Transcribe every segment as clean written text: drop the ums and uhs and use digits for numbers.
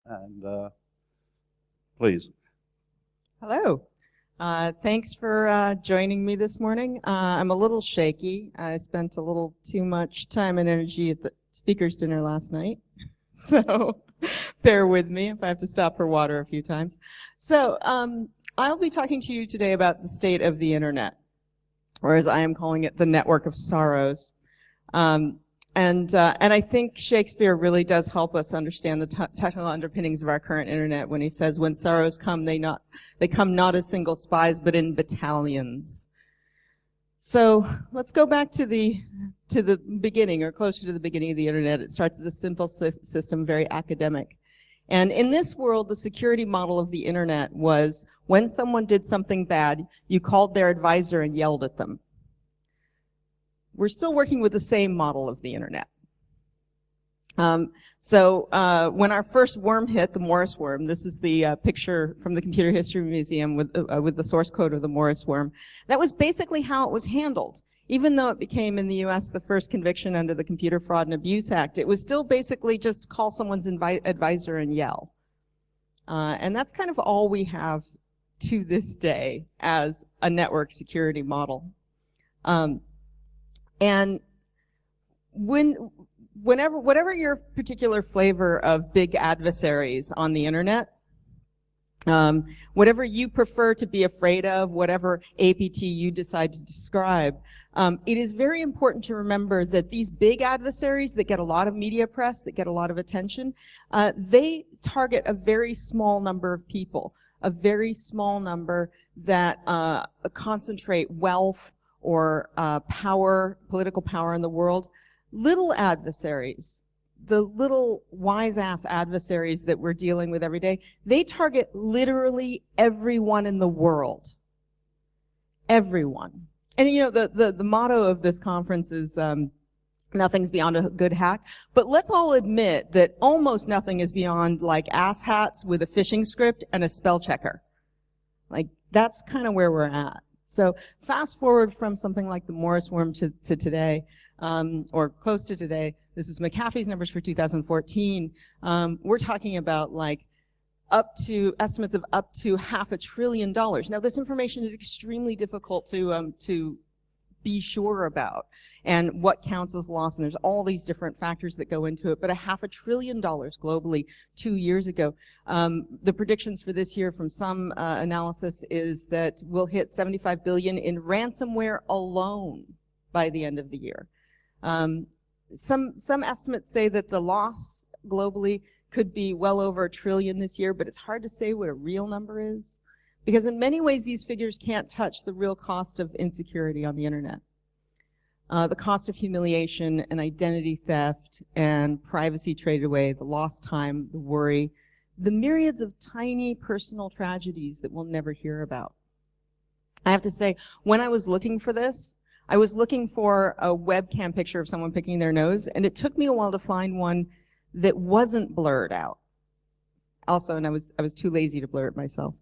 And please. Hello. Thanks for joining me this morning. I'm a little shaky. I spent a little too much time and energy at the speaker's dinner last night. So bear with me if I have to stop for water a few times. So I'll be talking to you today about the state of the internet, or as I am calling it, the network of sorrows. And I think Shakespeare really does help us understand the technical underpinnings of our current internet when he says, "When sorrows come, they come not as single spies, but in battalions." So let's go back to the beginning, or closer to the beginning of the internet. It starts as a simple system, very academic. And in this world, the security model of the internet was when someone did something bad, you called their advisor and yelled at them. We're still working with the same model of the internet. So when our first worm hit, the Morris worm, this is the picture from the Computer History Museum with the source code of the Morris worm. That was basically how it was handled. Even though it became in the U.S. the first conviction under the Computer Fraud and Abuse Act, it was still basically just call someone's advisor and yell. And that's kind of all we have to this day as a network security model. And whatever your particular flavor of big adversaries on the internet, whatever you prefer to be afraid of, whatever APT you decide to describe, it is very important to remember that these big adversaries that get a lot of media press, that get a lot of attention, they target a very small number of people, a very small number that concentrate wealth or power, political power in the world. Little adversaries, the little wise-ass adversaries that we're dealing with every day, they target literally everyone in the world. Everyone. And you know, the motto of this conference is nothing's beyond a good hack. But let's all admit that almost nothing is beyond like asshats with a phishing script and a spell checker. Like, that's kind of where we're at. So fast forward from something like the Morris worm to today, or close to today. This is McAfee's numbers for 2014. We're talking about like estimates of up to $500 billion. Now this information is extremely difficult to be sure about, and what counts as loss, and there's all these different factors that go into it, but $500 billion globally 2 years ago. The predictions for this year from some analysis is that we'll hit 75 billion in ransomware alone by the end of the year. Some estimates say that the loss globally could be well over $1 trillion this year, but it's hard to say what a real number is, because in many ways these figures can't touch the real cost of insecurity on the internet. The cost of humiliation and identity theft and privacy traded away, the lost time, the worry, the myriads of tiny personal tragedies that we'll never hear about. I have to say, when I was looking for this, I was looking for a webcam picture of someone picking their nose, and it took me a while to find one that wasn't blurred out. Also, and I was too lazy to blur it myself.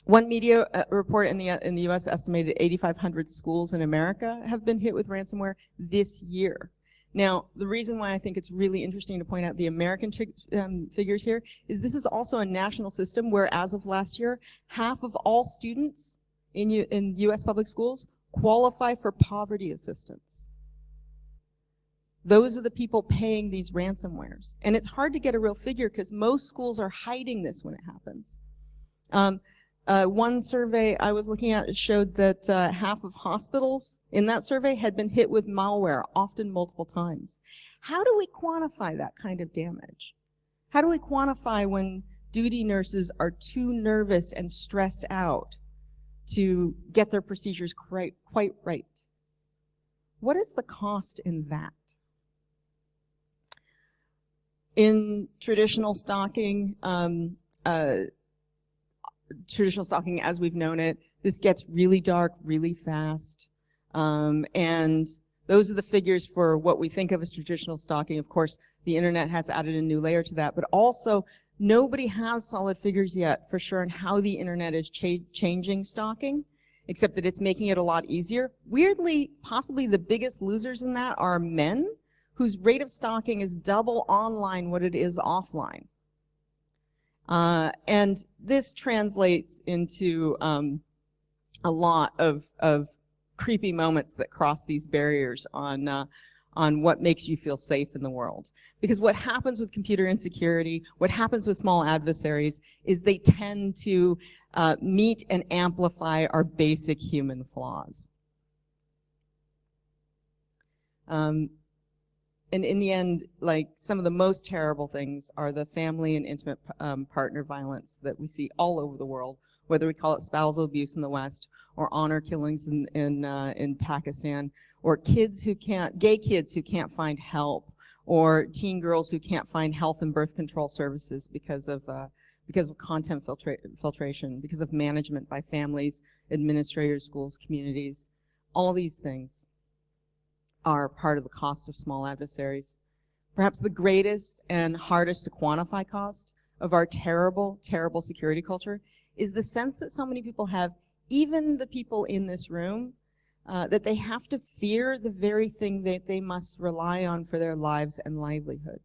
One media report in the U.S. estimated 8,500 schools in America have been hit with ransomware this year. Now, the reason why I think it's really interesting to point out the American figures here is this is also a national system where, as of last year, half of all students in U.S. public schools qualify for poverty assistance. Those are the people paying these ransomwares. And it's hard to get a real figure because most schools are hiding this when it happens. One survey I was looking at showed that half of hospitals in that survey had been hit with malware, often multiple times. How do we quantify that kind of damage? How do we quantify when duty nurses are too nervous and stressed out to get their procedures quite right? What is the cost in that? In traditional stalking, as we've known it, this gets really dark really fast. And those are the figures for what we think of as traditional stalking. Of course, the internet has added a new layer to that, but also nobody has solid figures yet for sure on how the internet is changing stalking, except that it's making it a lot easier. Weirdly, possibly the biggest losers in that are men whose rate of stalking is double online what it is offline. And this translates into a lot of creepy moments that cross these barriers on what makes you feel safe in the world. Because what happens with computer insecurity, what happens with small adversaries, is they tend to meet and amplify our basic human flaws. And in the end, like, some of the most terrible things are the family and intimate partner violence that we see all over the world, whether we call it spousal abuse in the West, or honor killings in Pakistan, or gay kids who can't find help, or teen girls who can't find health and birth control services because of content filtration, because of management by families, administrators, schools, communities. All these things are part of the cost of small adversaries. Perhaps the greatest and hardest to quantify cost of our terrible, terrible security culture is the sense that so many people have, even the people in this room, that they have to fear the very thing that they must rely on for their lives and livelihood.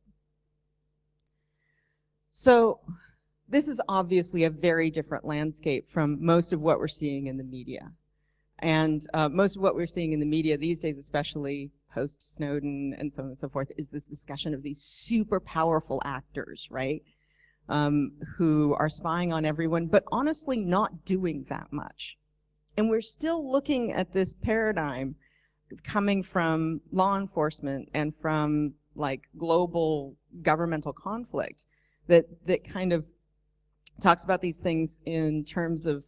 So this is obviously a very different landscape from most of what we're seeing in the media. And most of what we're seeing in the media these days, especially post-Snowden and so on and so forth, is this discussion of these super powerful actors, right? Who are spying on everyone, but honestly not doing that much. And we're still looking at this paradigm coming from law enforcement and from like global governmental conflict that kind of talks about these things in terms of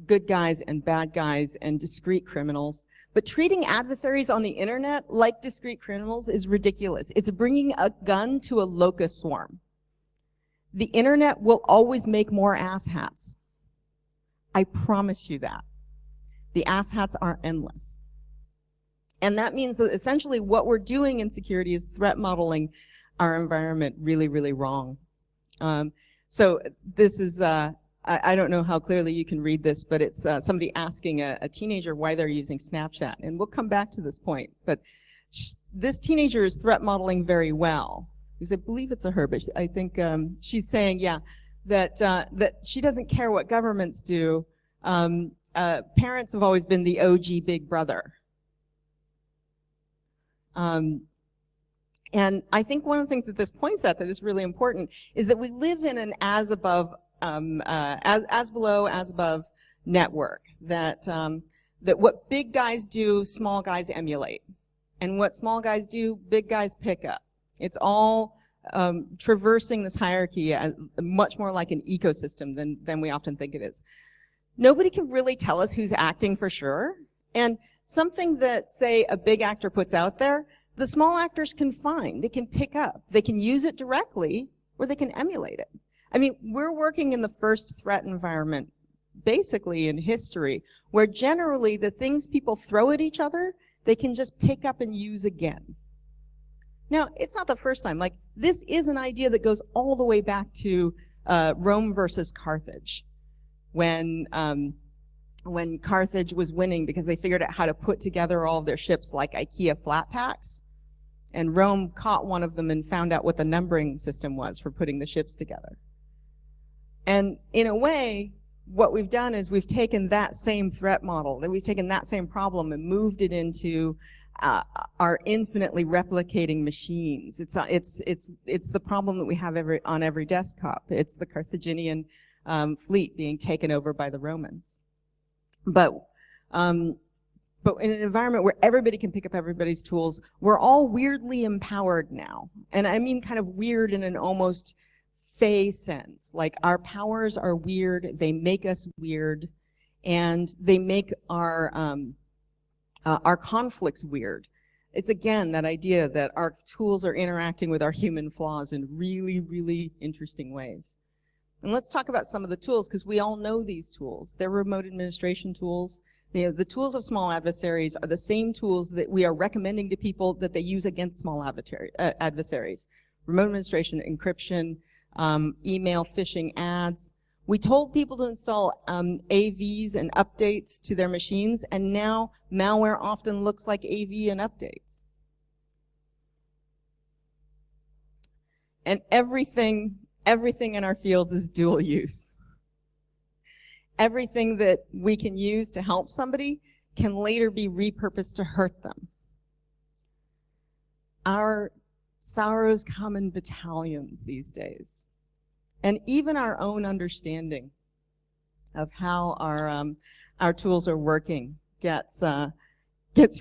good guys and bad guys and discrete criminals. But treating adversaries on the internet like discrete criminals is ridiculous. It's bringing a gun to a locust swarm. The internet will always make more asshats. I promise you that. The asshats are endless. And that means that essentially what we're doing in security is threat modeling our environment really, really wrong. So this is, I don't know how clearly you can read this, but it's somebody asking a teenager why they're using Snapchat. And we'll come back to this point. But this teenager is threat modeling very well. Because I believe it's a her, but I think she's saying, yeah, that she doesn't care what governments do. Parents have always been the OG big brother. And I think one of the things that this points at that is really important is that we live in an as above, as below, as above network. That what big guys do, small guys emulate, and what small guys do, big guys pick up. It's all traversing this hierarchy as much more like an ecosystem than we often think it is. Nobody can really tell us who's acting for sure. And something that, say, a big actor puts out there, the small actors can find, they can pick up, they can use it directly, or they can emulate it. I mean, we're working in the first threat environment, basically in history, where generally the things people throw at each other, they can just pick up and use again. Now, it's not the first time. Like, this is an idea that goes all the way back to Rome versus Carthage, when Carthage was winning because they figured out how to put together all of their ships like IKEA flat packs, and Rome caught one of them and found out what the numbering system was for putting the ships together. And in a way, what we've done is we've taken that same threat model, that we've taken that same problem and moved it into our infinitely replicating machines. It's the problem that we have on every desktop. It's the Carthaginian fleet being taken over by the Romans. But in an environment where everybody can pick up everybody's tools, we're all weirdly empowered now. And I mean kind of weird in an almost fey sense. Like, our powers are weird, they make us weird, and they make our conflicts weird. It's again that idea that our tools are interacting with our human flaws in really, really interesting ways. And let's talk about some of the tools, because we all know these tools. They're remote administration tools. The tools of small adversaries are the same tools that we are recommending to people that they use against small adversaries. Remote administration, encryption, email, phishing, ads. We told people to install AVs and updates to their machines, and now malware often looks like AV and updates. And everything in our fields is dual use. Everything that we can use to help somebody can later be repurposed to hurt them. Our sorrows come in battalions these days. And even our own understanding of how our tools are working gets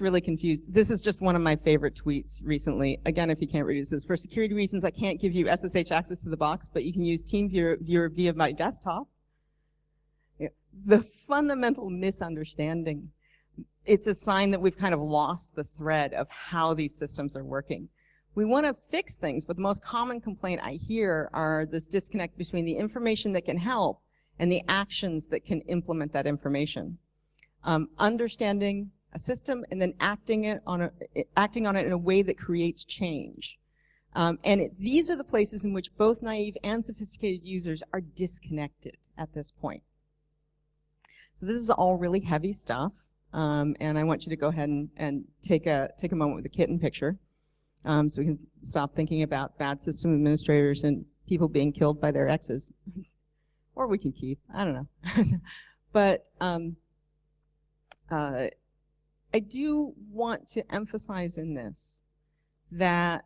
really confused. This is just one of my favorite tweets recently. Again, if you can't read it, it says, for security reasons, I can't give you SSH access to the box, but you can use TeamViewer via my desktop. The fundamental misunderstanding, it's a sign that we've kind of lost the thread of how these systems are working. We want to fix things, but the most common complaint I hear are this disconnect between the information that can help and the actions that can implement that information. Understanding a system and then acting on it in a way that creates change. These are the places in which both naive and sophisticated users are disconnected at this point. So this is all really heavy stuff, and I want you to go ahead and take a moment with the kitten picture, so we can stop thinking about bad system administrators and people being killed by their exes. Or we can keep, I don't know. But I do want to emphasize in this that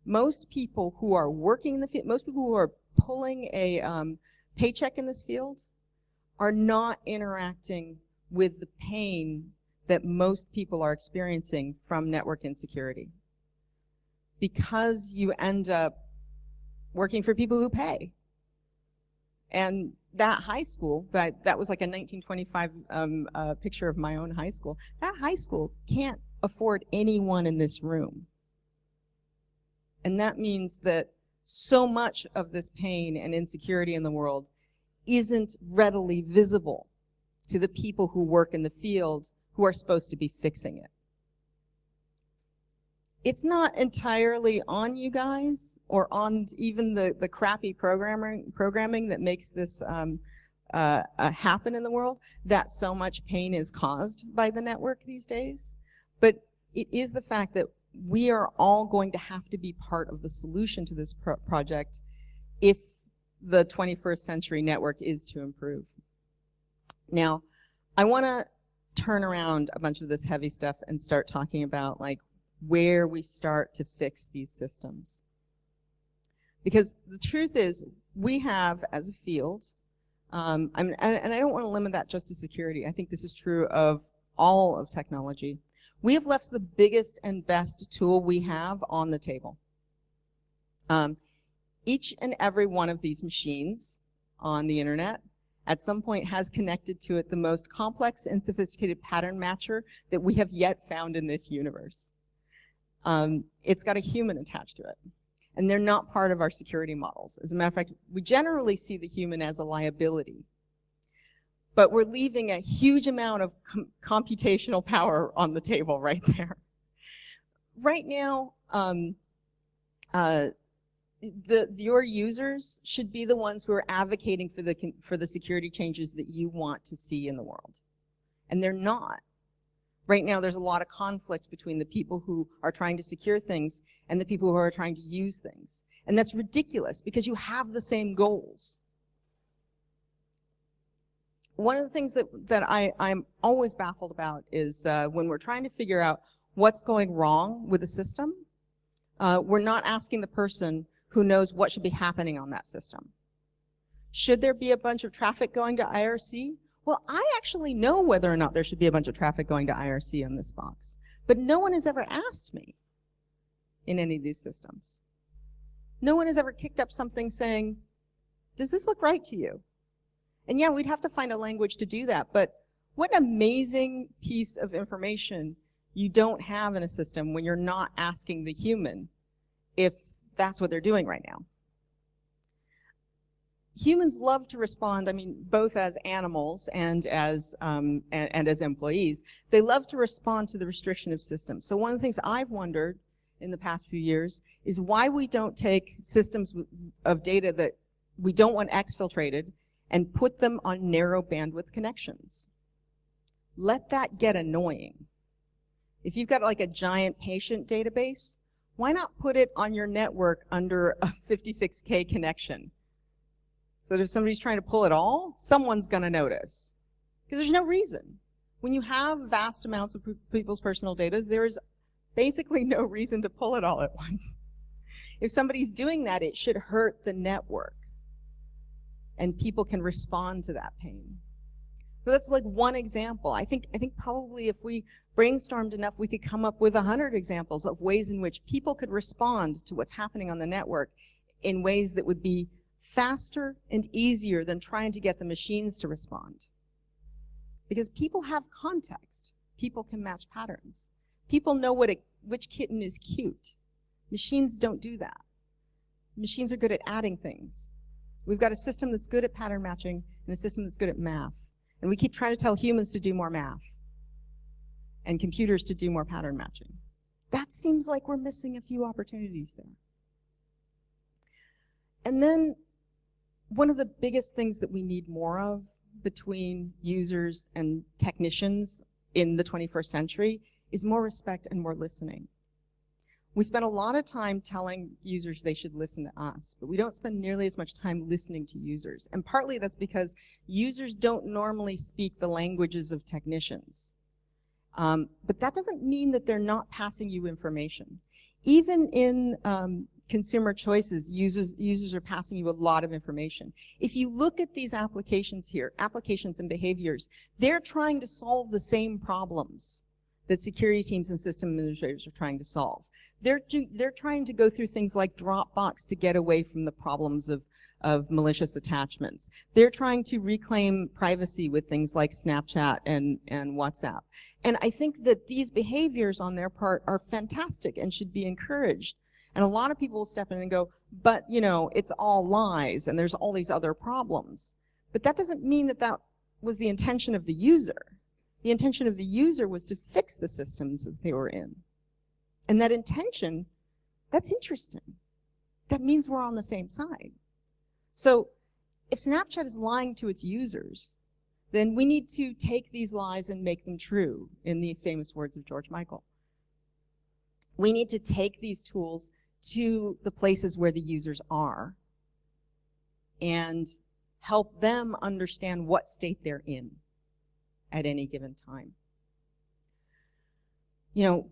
most people who are working in the field, most people who are pulling a paycheck in this field are not interacting with the pain that most people are experiencing from network insecurity. Because you end up working for people who pay. And that high school, that was like a 1925 picture of my own high school. That high school can't afford anyone in this room. And that means that so much of this pain and insecurity in the world isn't readily visible to the people who work in the field who are supposed to be fixing it. It's not entirely on you guys or on even the crappy programming that makes this happen in the world, that so much pain is caused by the network these days. But it is the fact that we are all going to have to be part of the solution to this project if the 21st century network is to improve. Now, I want to turn around a bunch of this heavy stuff and start talking about like where we start to fix these systems. Because the truth is, we have, as a field, and I don't want to limit that just to security. I think this is true of all of technology. We have left the biggest and best tool we have on the table. Each and every one of these machines on the internet at some point has connected to it the most complex and sophisticated pattern matcher that we have yet found in this universe. It's got a human attached to it. And they're not part of our security models. As a matter of fact, we generally see the human as a liability. But we're leaving a huge amount of computational power on the table right there. Right now, your users should be the ones who are advocating for the security changes that you want to see in the world. And they're not. Right now, there's a lot of conflict between the people who are trying to secure things and the people who are trying to use things. And that's ridiculous because you have the same goals. One of the things that I'm always baffled about is when we're trying to figure out what's going wrong with a system, we're not asking the person who knows what should be happening on that system. Should there be a bunch of traffic going to IRC? Well, I actually know whether or not there should be a bunch of traffic going to IRC on this box, but no one has ever asked me in any of these systems. No one has ever kicked up something saying, does this look right to you? And yeah, we'd have to find a language to do that, but what an amazing piece of information you don't have in a system when you're not asking the human if that's what they're doing right now. Humans love to respond, I mean, both as animals and as employees, they love to respond to the restriction of systems. So one of the things I've wondered in the past few years is why we don't take systems of data that we don't want exfiltrated and put them on narrow bandwidth connections. Let that get annoying. If you've got like a giant patient database, Why not put it on your network under a 56K connection? So that if somebody's trying to pull it all, someone's going to notice. Because there's no reason. When you have vast amounts of people's personal data, there is basically no reason to pull it all at once. If somebody's doing that, it should hurt the network. And people can respond to that pain. So that's like one example. I think probably if we brainstormed enough, we could come up with 100 examples of ways in which people could respond to what's happening on the network in ways that would be faster and easier than trying to get the machines to respond. Because people have context. People can match patterns. People know which kitten is cute. Machines don't do that. Machines are good at adding things. We've got a system that's good at pattern matching and a system that's good at math. And we keep trying to tell humans to do more math and computers to do more pattern matching. That seems like we're missing a few opportunities there. And then one of the biggest things that we need more of between users and technicians in the 21st century is more respect and more listening. We spend a lot of time telling users they should listen to us, but we don't spend nearly as much time listening to users. And partly that's because users don't normally speak the languages of technicians. But that doesn't mean that they're not passing you information. Even in consumer choices, users are passing you a lot of information. If you look at these applications here, applications and behaviors, they're trying to solve the same problems that security teams and system administrators are trying to solve. They're trying to go through things like Dropbox to get away from the problems of malicious attachments. They're trying to reclaim privacy with things like Snapchat and WhatsApp. And I think that these behaviors on their part are fantastic and should be encouraged. And a lot of people will step in and go, but you know, it's all lies and there's all these other problems. But that doesn't mean that that was the intention of the user. The intention of the user was to fix the systems that they were in. And that intention, that's interesting. That means we're on the same side. So if Snapchat is lying to its users, then we need to take these lies and make them true, in the famous words of George Michael. We need to take these tools to the places where the users are and help them understand what state they're in at any given time. You know,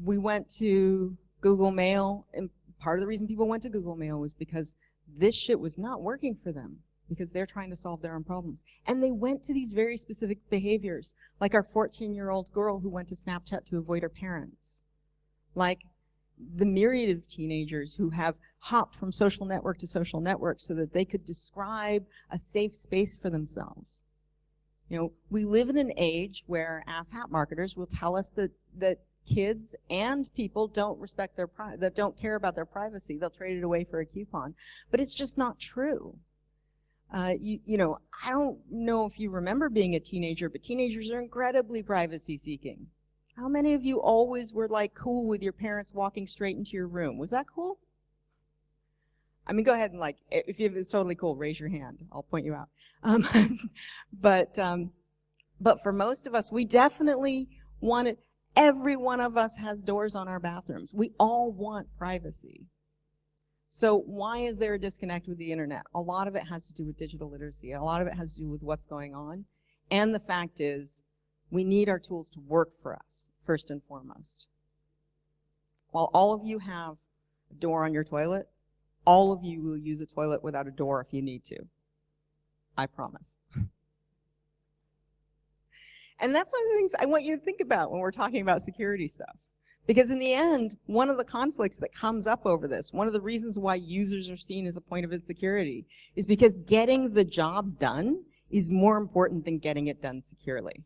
we went to Google Mail, and part of the reason people went to Google Mail was because this shit was not working for them, because they're trying to solve their own problems. And they went to these very specific behaviors, like our 14-year-old girl who went to Snapchat to avoid her parents, like the myriad of teenagers who have hopped from social network to social network so that they could describe a safe space for themselves. You know, we live in an age where asshat marketers will tell us that kids and people don't respect their that don't care about their privacy. They'll trade it away for a coupon, but it's just not true. You know, I don't know if you remember being a teenager, but teenagers are incredibly privacy seeking. How many of you always were like cool with your parents walking straight into your room? Was that cool? I mean, go ahead and like, if it's totally cool, raise your hand. I'll point you out. But for most of us, we definitely want it. Every one of us has doors on our bathrooms. We all want privacy. So why is there a disconnect with the internet? A lot of it has to do with digital literacy. A lot of it has to do with what's going on. And the fact is, we need our tools to work for us, first and foremost. While all of you have a door on your toilet, all of you will use a toilet without a door if you need to. I promise. And that's one of the things I want you to think about when we're talking about security stuff. Because in the end, one of the conflicts that comes up over this, one of the reasons why users are seen as a point of insecurity, is because getting the job done is more important than getting it done securely.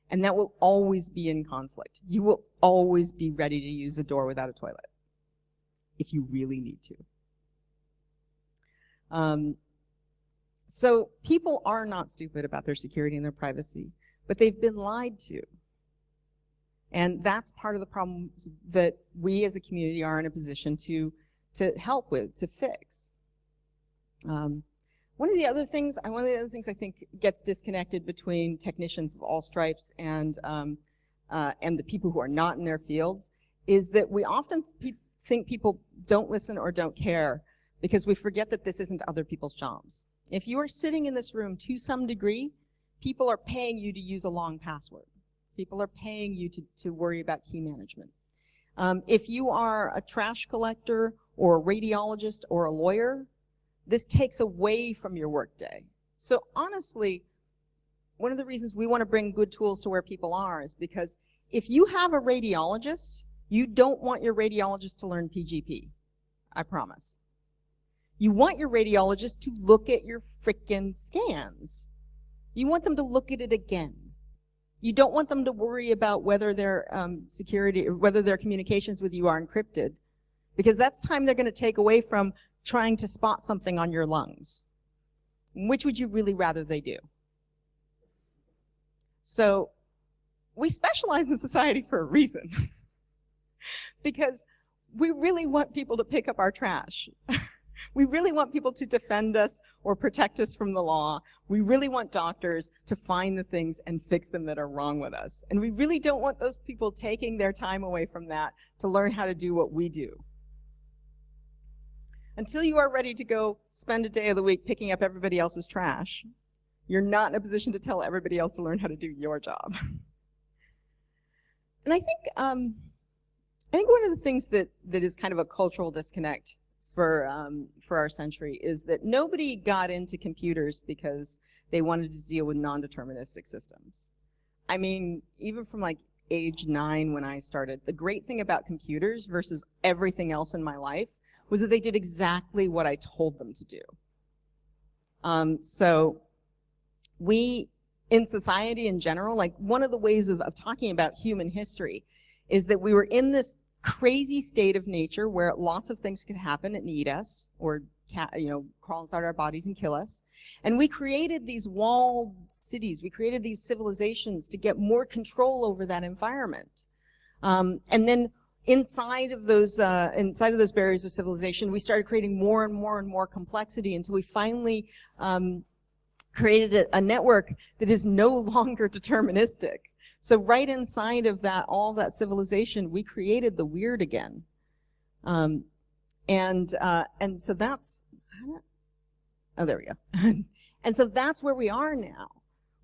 And that will always be in conflict. You will always be ready to use a door without a toilet, if you really need to. So people are not stupid about their security and their privacy, but they've been lied to. And that's part of the problem that we as a community are in a position to help with, to fix. One of the other things I think gets disconnected between technicians of all stripes and the people who are not in their fields is that we often think people don't listen or don't care because we forget that this isn't other people's jobs. If you are sitting in this room to some degree, people are paying you to use a long password. People are paying you to worry about key management. If you are a trash collector or a radiologist or a lawyer, this takes away from your workday. So honestly, one of the reasons we want to bring good tools to where people are is because if you have a radiologist, you don't want your radiologist to learn PGP. I promise. You want your radiologist to look at your frickin' scans. You want them to look at it again. You don't want them to worry about whether their security or whether their communications with you are encrypted, because that's time they're going to take away from trying to spot something on your lungs. Which would you really rather they do? So we specialize in society for a reason. Because we really want people to pick up our trash. We really want people to defend us or protect us from the law. We really want doctors to find the things and fix them that are wrong with us. And we really don't want those people taking their time away from that to learn how to do what we do. Until you are ready to go spend a day of the week picking up everybody else's trash, you're not in a position to tell everybody else to learn how to do your job. And I think one of the things that is kind of a cultural disconnect for our century is that nobody got into computers because they wanted to deal with non-deterministic systems. I mean, even from like age 9 when I started, the great thing about computers versus everything else in my life was that they did exactly what I told them to do. So we, in society in general, like one of the ways of talking about human history is that we were in this crazy state of nature where lots of things could happen and eat us or crawl inside our bodies and kill us. And we created these walled cities. We created these civilizations to get more control over that environment. And then inside of those barriers of civilization, we started creating more and more and more complexity until we finally created a network that is no longer deterministic. So right inside of that, all that civilization, we created the weird again. And so that's, oh, there we go. And so that's where we are now.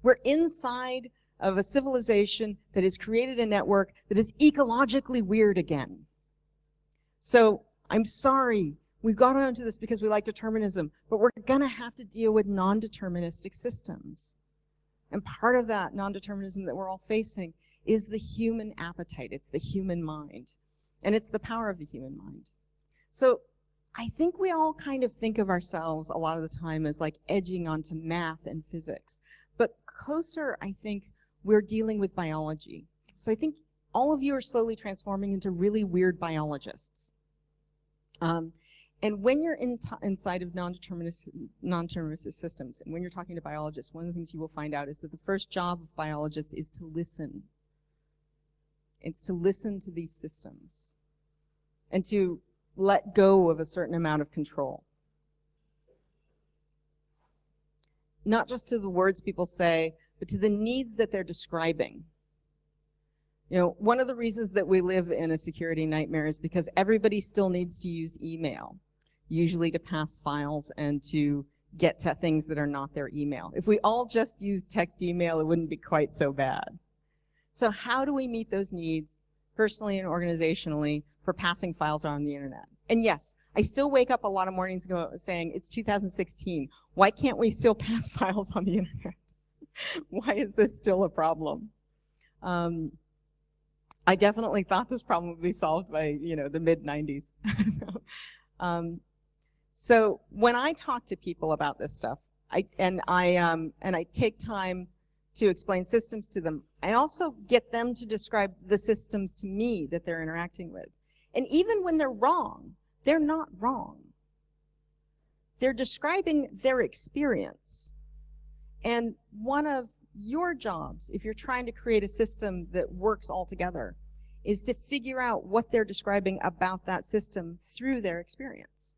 We're inside of a civilization that has created a network that is ecologically weird again. So I'm sorry, we got onto this because we like determinism, but we're gonna have to deal with non-deterministic systems. And part of that non-determinism that we're all facing is the human appetite. It's the human mind. And it's the power of the human mind. So I think we all kind of think of ourselves a lot of the time as like edging onto math and physics. But closer, I think, we're dealing with biology. So I think all of you are slowly transforming into really weird biologists. And when you're inside of non-deterministic systems, and when you're talking to biologists, one of the things you will find out is that the first job of biologists is to listen. It's to listen to these systems and to let go of a certain amount of control. Not just to the words people say, but to the needs that they're describing. You know, one of the reasons that we live in a security nightmare is because everybody still needs to use email, usually to pass files and to get to things that are not their email. If we all just used text email, it wouldn't be quite so bad. So how do we meet those needs, personally and organizationally, for passing files around the internet? And yes, I still wake up a lot of mornings saying, it's 2016. Why can't we still pass files on the internet? Why is this still a problem? I definitely thought this problem would be solved by, the mid-90s. So when I talk to people about this stuff, I take time to explain systems to them, I also get them to describe the systems to me that they're interacting with. And even when they're wrong, they're not wrong. They're describing their experience. And one of your jobs, if you're trying to create a system that works all together, is to figure out what they're describing about that system through their experience.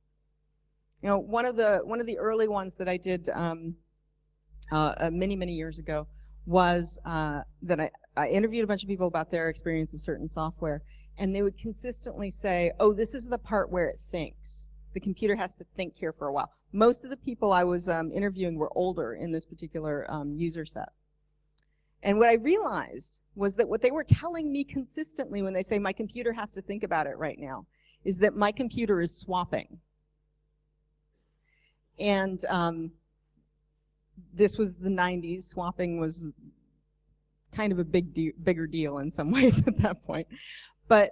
One of the early ones that I did many years ago was that I interviewed a bunch of people about their experience of certain software, and they would consistently say, oh, this is the part where it thinks. The computer has to think here for a while. Most of the people I was interviewing were older in this particular user set. And what I realized was that what they were telling me consistently when they say my computer has to think about it right now is that my computer is swapping. And this was the 90s. Swapping was kind of a bigger deal in some ways at that point. But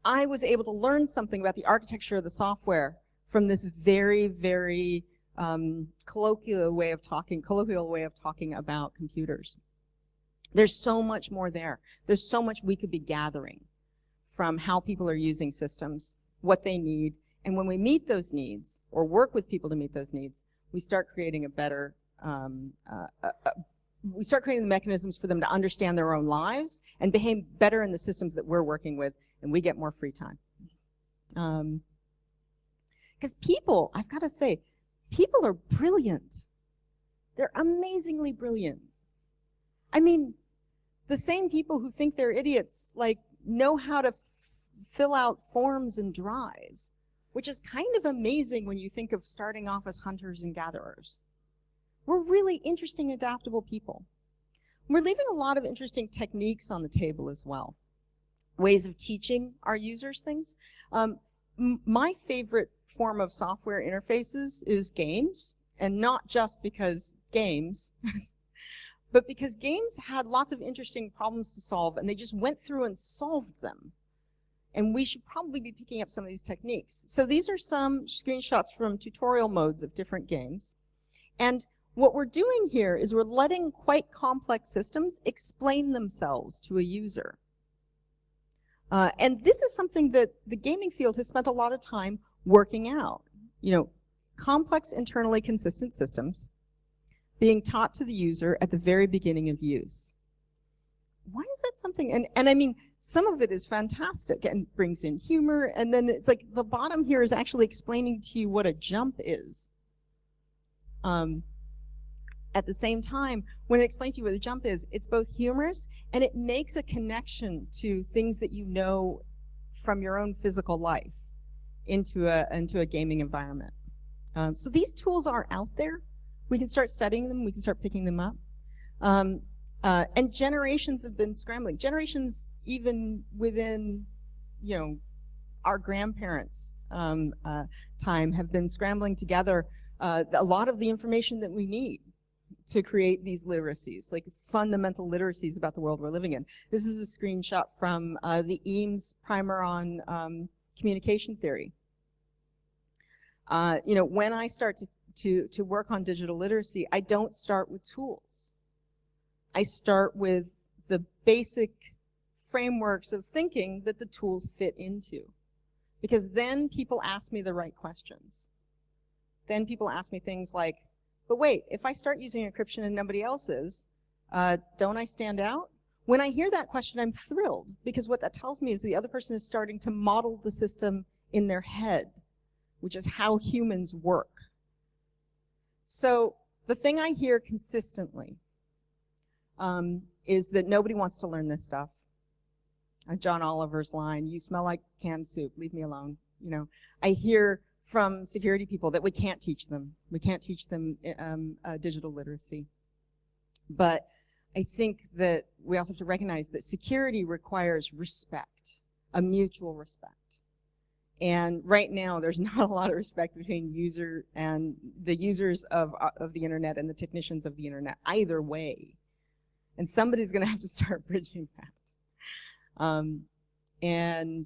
I was able to learn something about the architecture of the software from this very, very colloquial way of talking about computers. There's so much more there. There's so much we could be gathering from how people are using systems, what they need, and when we meet those needs or work with people to meet those needs, we start creating a better, we start creating the mechanisms for them to understand their own lives and behave better in the systems that we're working with, and we get more free time. Because people, I've got to say, people are brilliant. They're amazingly brilliant. I mean, the same people who think they're idiots, like, know how to fill out forms and drive, which is kind of amazing when you think of starting off as hunters and gatherers. We're really interesting, adaptable people. We're leaving a lot of interesting techniques on the table as well. Ways of teaching our users things. My favorite form of software interfaces is games, and not just because games, but because games had lots of interesting problems to solve, and they just went through and solved them. And we should probably be picking up some of these techniques. So these are some screenshots from tutorial modes of different games. And what we're doing here is we're letting quite complex systems explain themselves to a user. And this is something that the gaming field has spent a lot of time working out. You know, complex internally consistent systems being taught to the user at the very beginning of use. Why is that something? And I mean, some of it is fantastic and brings in humor, and then it's like the bottom here is actually explaining to you what a jump is. At the same time, when it explains to you what a jump is, it's both humorous and it makes a connection to things that you know from your own physical life into a gaming environment. So these tools are out there. We can start studying them. We can start picking them up. And generations have been scrambling. Generations even within, you know, our grandparents' time have been scrambling together a lot of the information that we need to create these literacies, like fundamental literacies about the world we're living in. This is a screenshot from the Eames primer on communication theory. You know, when I start to work on digital literacy, I don't start with tools. I start with the basic frameworks of thinking that the tools fit into. Because then people ask me the right questions. Then people ask me things like, but wait, if I start using encryption and nobody else is, don't I stand out? When I hear that question, I'm thrilled, because what that tells me is the other person is starting to model the system in their head, which is how humans work. So the thing I hear consistently is that nobody wants to learn this stuff. John Oliver's line, "You smell like canned soup, leave me alone." You know, I hear from security people that we can't teach them. We can't teach them digital literacy. But I think that we also have to recognize that security requires respect, a mutual respect. And right now, there's not a lot of respect between user and the users of the internet and the technicians of the internet, either way. And somebody's going to have to start bridging that. And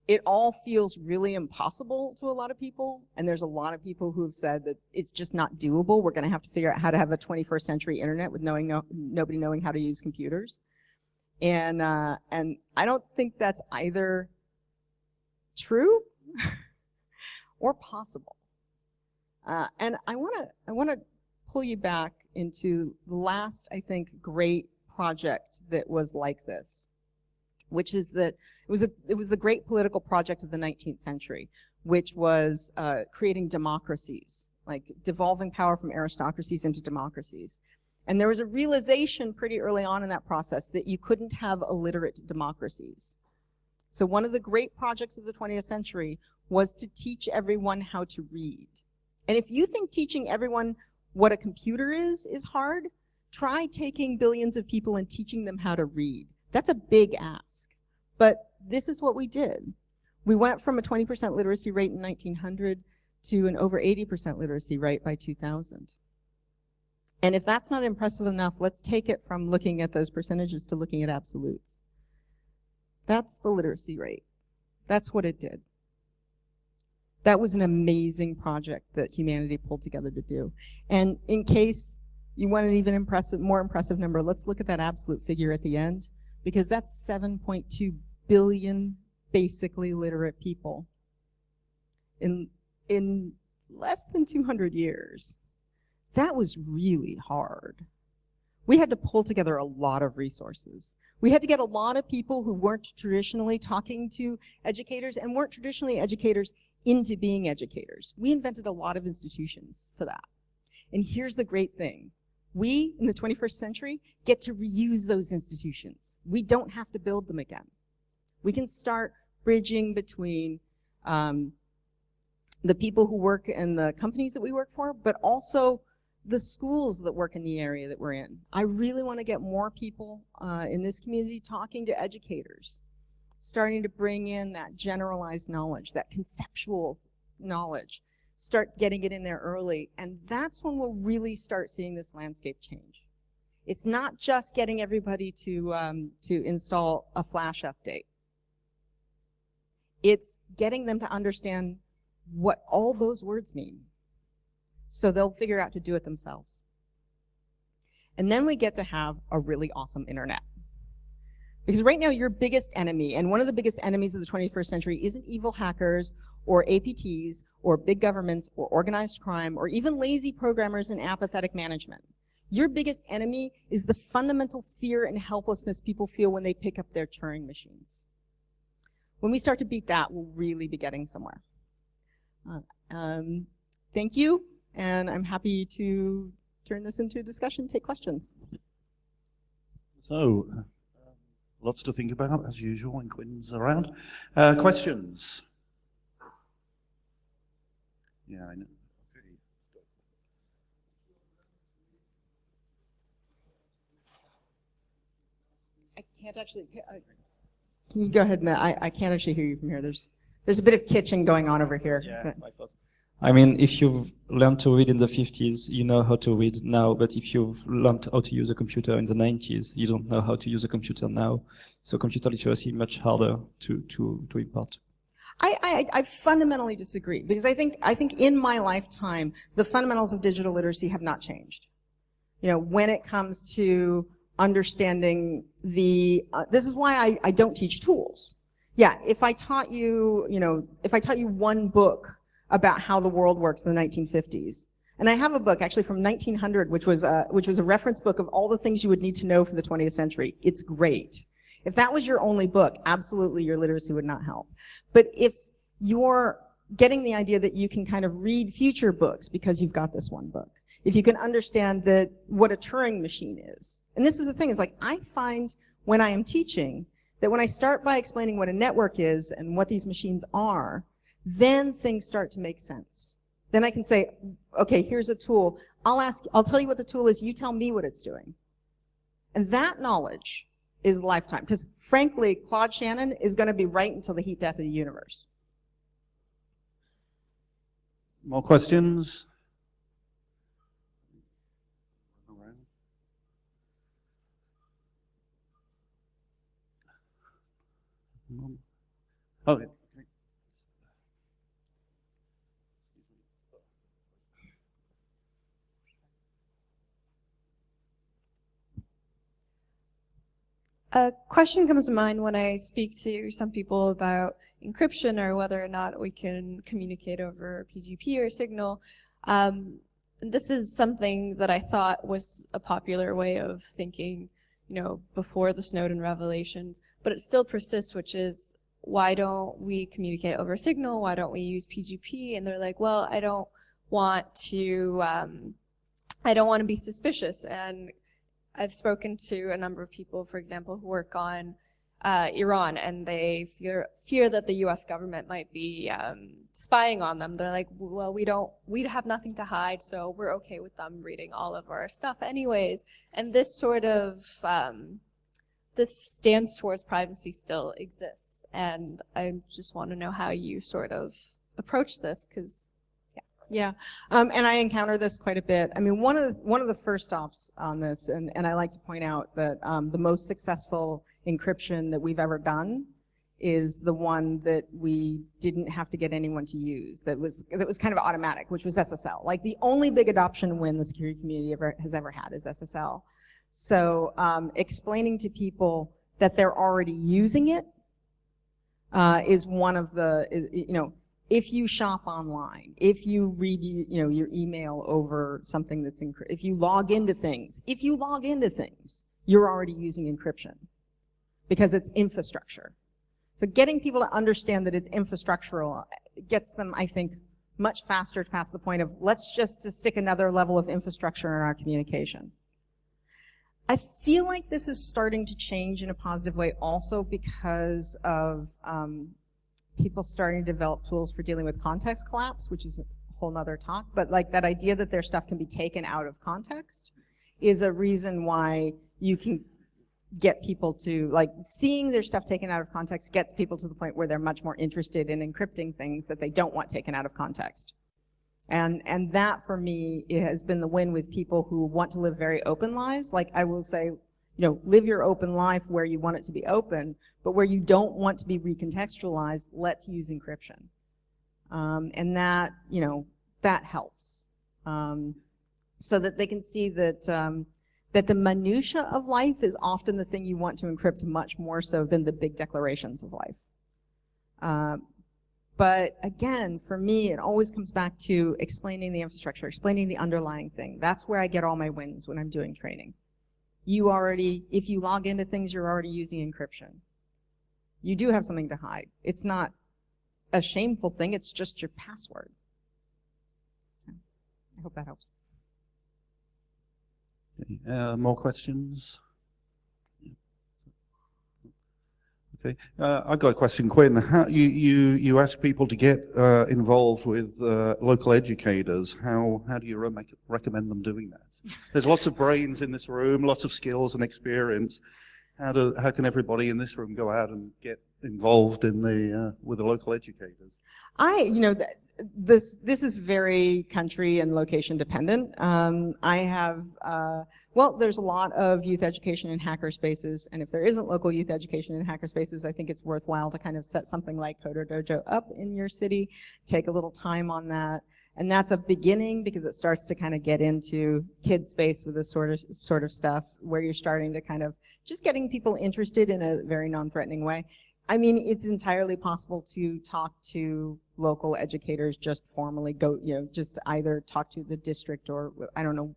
it all feels really impossible to a lot of people. And there's a lot of people who have said that it's just not doable. We're going to have to figure out how to have a 21st century internet with nobody knowing how to use computers. And I don't think that's either true or possible. And I want to pull you back into the last, I think, great project that was like this, which is that it was the great political project of the 19th century, which was creating democracies, like devolving power from aristocracies into democracies. And there was a realization pretty early on in that process that you couldn't have illiterate democracies. So one of the great projects of the 20th century was to teach everyone how to read. And if you think teaching everyone what a computer is hard, try taking billions of people and teaching them how to read. That's a big ask. But this is what we did. We went from a 20% literacy rate in 1900 to an over 80% literacy rate by 2000. And if that's not impressive enough, let's take it from looking at those percentages to looking at absolutes. That's the literacy rate. That's what it did. That was an amazing project that humanity pulled together to do. And in case you want an even more impressive number, let's look at that absolute figure at the end, because that's 7.2 billion basically literate people in less than 200 years. That was really hard. We had to pull together a lot of resources. We had to get a lot of people who weren't traditionally talking to educators and weren't traditionally educators into being educators. We invented a lot of institutions for that. And here's the great thing. We, in the 21st century, get to reuse those institutions. We don't have to build them again. We can start bridging between the people who work in the companies that we work for, but also the schools that work in the area that we're in. I really want to get more people in this community talking to educators, starting to bring in that generalized knowledge, that conceptual knowledge, start getting it in there early, and that's when we'll really start seeing this landscape change. It's not just getting everybody to install a Flash update. It's getting them to understand what all those words mean, so they'll figure out to do it themselves. And then we get to have a really awesome internet. Because right now, your biggest enemy, and one of the biggest enemies of the 21st century, isn't evil hackers or APTs or big governments or organized crime or even lazy programmers and apathetic management. Your biggest enemy is the fundamental fear and helplessness people feel when they pick up their Turing machines. When we start to beat that, we'll really be getting somewhere. Thank you, and I'm happy to turn this into a discussion, take questions. So, lots to think about, as usual, when Quinn's around. Questions? Yeah, I know. I can't actually... Can you go ahead and I can't actually hear you from here. There's a bit of kitchen going on over here. Yeah, my fault. I mean, if you've learned to read in the 50s, you know how to read now. But if you've learned how to use a computer in the 90s, you don't know how to use a computer now. So computer literacy is much harder to impart. I fundamentally disagree, because I think in my lifetime, the fundamentals of digital literacy have not changed. You know, when it comes to understanding this is why I don't teach tools. Yeah, if I taught you, if I taught you one book about how the world works in the 1950s, and I have a book actually from 1900, which was a reference book of all the things you would need to know for the 20th century. It's great. If that was your only book, absolutely your literacy would not help. But if you're getting the idea that you can kind of read future books because you've got this one book, if you can understand what a Turing machine is. And this is the thing, is like, I find when I am teaching that when I start by explaining what a network is and what these machines are, then things start to make sense. Then I can say, okay, here's a tool. I'll tell you what the tool is, you tell me what it's doing. And that knowledge is lifetime. Because frankly, Claude Shannon is going to be right until the heat death of the universe. More questions? Oh, okay. A question comes to mind when I speak to some people about encryption or whether or not we can communicate over PGP or Signal. This is something that I thought was a popular way of thinking, before the Snowden revelations, but it still persists, which is, why don't we communicate over Signal? Why don't we use PGP? And they're like, well, I don't want to be suspicious. And I've spoken to a number of people, for example, who work on Iran, and they fear that the U.S. government might be spying on them. They're like, well, we have nothing to hide, so we're okay with them reading all of our stuff anyways. And this sort of this stance towards privacy still exists, and I just want to know how you sort of approach this, because yeah, and I encounter this quite a bit. I mean, one of the first stops on this, and I like to point out that the most successful encryption that we've ever done is the one that we didn't have to get anyone to use. That was kind of automatic, which was SSL. Like the only big adoption win the security community has ever had is SSL. So explaining to people that they're already using it is one of the, you know, if you shop online, if you read, you know, your email over something that's encrypted, if you log into things, you're already using encryption because it's infrastructure. So getting people to understand that it's infrastructural gets them, I think, much faster past the point of let's just stick another level of infrastructure in our communication. I feel like this is starting to change in a positive way also because of people starting to develop tools for dealing with context collapse, which is a whole nother talk, but like that idea that their stuff can be taken out of context is a reason why you can get people to, like, seeing their stuff taken out of context gets people to the point where they're much more interested in encrypting things that they don't want taken out of context. And that for me, it has been the win with people who want to live very open lives. Like I will say, you know, live your open life where you want it to be open, but where you don't want to be recontextualized, let's use encryption. And that, you know, that helps. So that they can see that, that the minutia of life is often the thing you want to encrypt much more so than the big declarations of life. But again, for me, it always comes back to explaining the infrastructure, explaining the underlying thing. That's where I get all my wins when I'm doing training. You already, if you log into things, you're already using encryption. You do have something to hide. It's not a shameful thing, it's just your password. I hope that helps. More questions? Okay, I've got a question, Quinn. How, you ask people to get involved with local educators. How do you recommend them doing that? There's lots of brains in this room, lots of skills and experience. How can everybody in this room go out and get involved in the with the local educators? You know, this is very country and location dependent. I have, well, there's a lot of youth education in hackerspaces, and if there isn't local youth education in hackerspaces, I think it's worthwhile to kind of set something like Coder Dojo up in your city, take a little time on that, and that's a beginning because it starts to kind of get into kid space with this sort of stuff where you're starting to kind of just getting people interested in a very non-threatening way. I mean, it's entirely possible to talk to local educators, just formally go, you know, just either talk to the district or, I don't know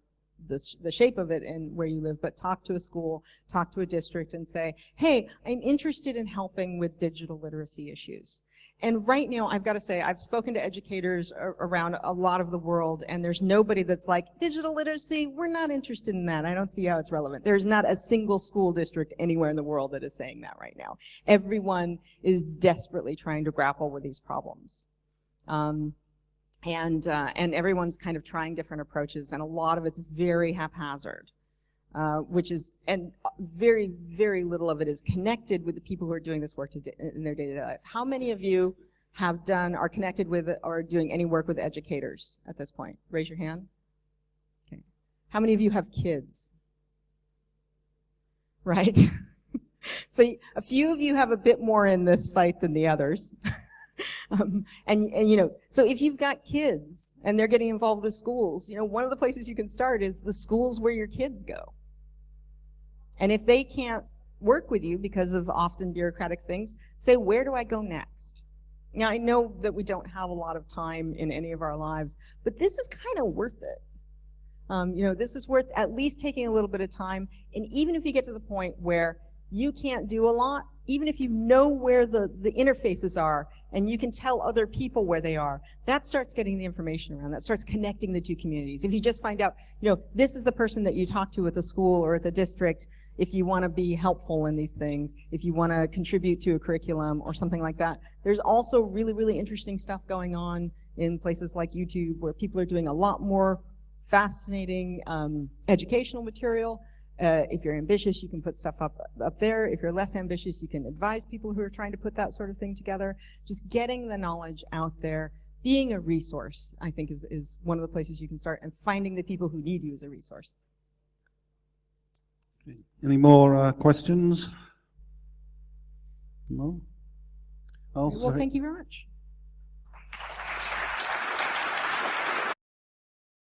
the shape of it and where you live, but talk to a school, talk to a district and say, hey, I'm interested in helping with digital literacy issues. And right now, I've got to say, I've spoken to educators around a lot of the world, and there's nobody that's like, digital literacy, we're not interested in that. I don't see how it's relevant. There's not a single school district anywhere in the world that is saying that right now. Everyone is desperately trying to grapple with these problems. And everyone's kind of trying different approaches, and a lot of it's very haphazard. Which is, and very, very little of it is connected with the people who are doing this work in their day-to-day life. How many of you have done, are connected with, or doing any work with educators at this point? Raise your hand. Okay. How many of you have kids? Right? So a few of you have a bit more in this fight than the others. And you know, so if you've got kids and they're getting involved with schools, you know, one of the places you can start is the schools where your kids go. And if they can't work with you because of often bureaucratic things, say, where do I go next? Now, I know that we don't have a lot of time in any of our lives, but this is kind of worth it. You know, this is worth at least taking a little bit of time. And even if you get to the point where you can't do a lot, even if you know where the interfaces are and you can tell other people where they are, that starts getting the information around. That starts connecting the two communities. If you just find out, you know, this is the person that you talk to at the school or at the district, if you want to be helpful in these things, if you want to contribute to a curriculum or something like that. There's also really, really interesting stuff going on in places like YouTube where people are doing a lot more fascinating educational material. If you're ambitious, you can put stuff up there. If you're less ambitious, you can advise people who are trying to put that sort of thing together. Just getting the knowledge out there, being a resource, I think is one of the places you can start, and finding the people who need you as a resource. Any more questions? No? Well, thank you very much.